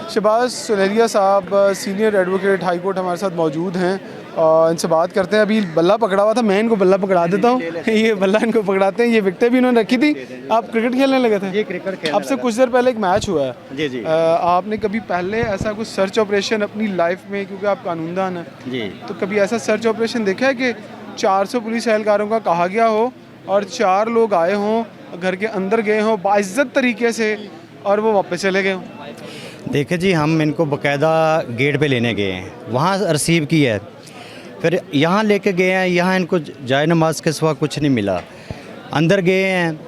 शहबाज सुलेरिया साहब senior advocate high court हमारे साथ मौजूद हैं। इनसे बात करते हैं। अभी बल्ला पकड़ा हुआ था, मैं इनको बल्ला पकड़ा देता हूँ। ये बल्ला इनको पकड़ाते हैं। ये विकेटें भी इन्होंने रखी थी। आप क्रिकेट खेलने लगे थे? ये क्रिकेट खेलने अब से कुछ देर पहले एक मैच हुआ है। जी जी आपने कभी पहले ऐसा कुछ सर्च ऑपरेशन अपनी लाइफ में, क्योंकि आप कानूनदान हैं, जी तो कभी ऐसा सर्च ऑपरेशन देखा है कि 400 पुलिस एहलकारों का कहा गया हो और 4 लोग आए हों, घर के अंदर गए हों बाइज्जत तरीके से और वो वापस चले गए हों? देखिए जी, हम इनको बाकायदा गेट पे लेने गए हैं, वहाँ रिसीव किया है, फिर यहाँ लेके गए हैं। यहाँ इनको जाए नमाज के सिवा कुछ नहीं मिला। अंदर गए हैं,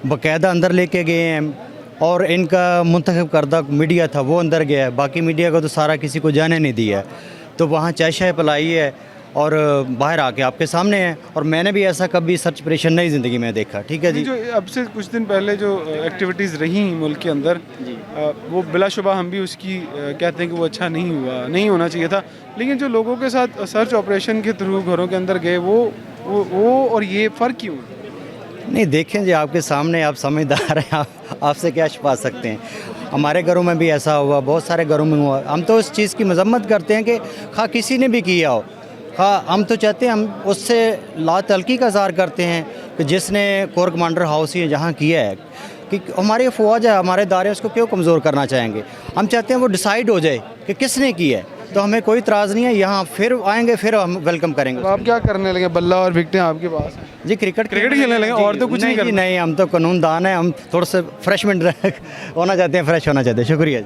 बाकायदा अंदर लेके गए हैं और इनका मुंतखब करदा मीडिया था वो अंदर गया है। बाकी मीडिया को तो सारा किसी को जाने नहीं दिया है। तो वहाँ चाय शाय पिलाई है और बाहर आके आपके सामने है। और मैंने भी ऐसा कभी सर्च ऑपरेशन नहीं ज़िंदगी में देखा। ठीक है जी। जो अब से कुछ दिन पहले जो एक्टिविटीज़ रही मुल्क के अंदर, वो बिलाशुबा हम भी उसकी कहते हैं कि वो अच्छा नहीं हुआ, नहीं होना चाहिए था। लेकिन जो लोगों के साथ सर्च ऑपरेशन के थ्रू घरों के अंदर गए, वो और ये फ़र्क क्यों? नहीं देखें जी, आपके सामने, आप समझदार हैं, आपसे क्या छुपा सकते हैं। हमारे घरों में भी ऐसा हुआ, बहुत सारे घरों में हुआ। हम तो उस चीज़ की मजम्मत करते हैं कि खा किसी ने भी किया हो, खा हम तो चाहते हैं, हम उससे लातल्की का इज़हार करते हैं कि जिसने कोर कमांडर हाउस ये जहाँ किया है कि हमारी फ़ौज है, हमारे दायरे, उसको क्यों कमज़ोर करना चाहेंगे। हम चाहते हैं वो डिसाइड हो जाए कि किसने किया है, तो हमें कोई इतराज़ नहीं है। यहाँ फिर आएंगे, फिर हम वेलकम करेंगे। तो आप क्या करने लगे? बल्ला और विकेटें आपके पास हैं? जी क्रिकेट खेलने लगे और तो कुछ नहीं जी, करना? नहीं, हम तो कानूनदान हैं, हम थोड़ा सा फ्रेशमेंट होना चाहते हैं, फ्रेश होना चाहते हैं। शुक्रिया।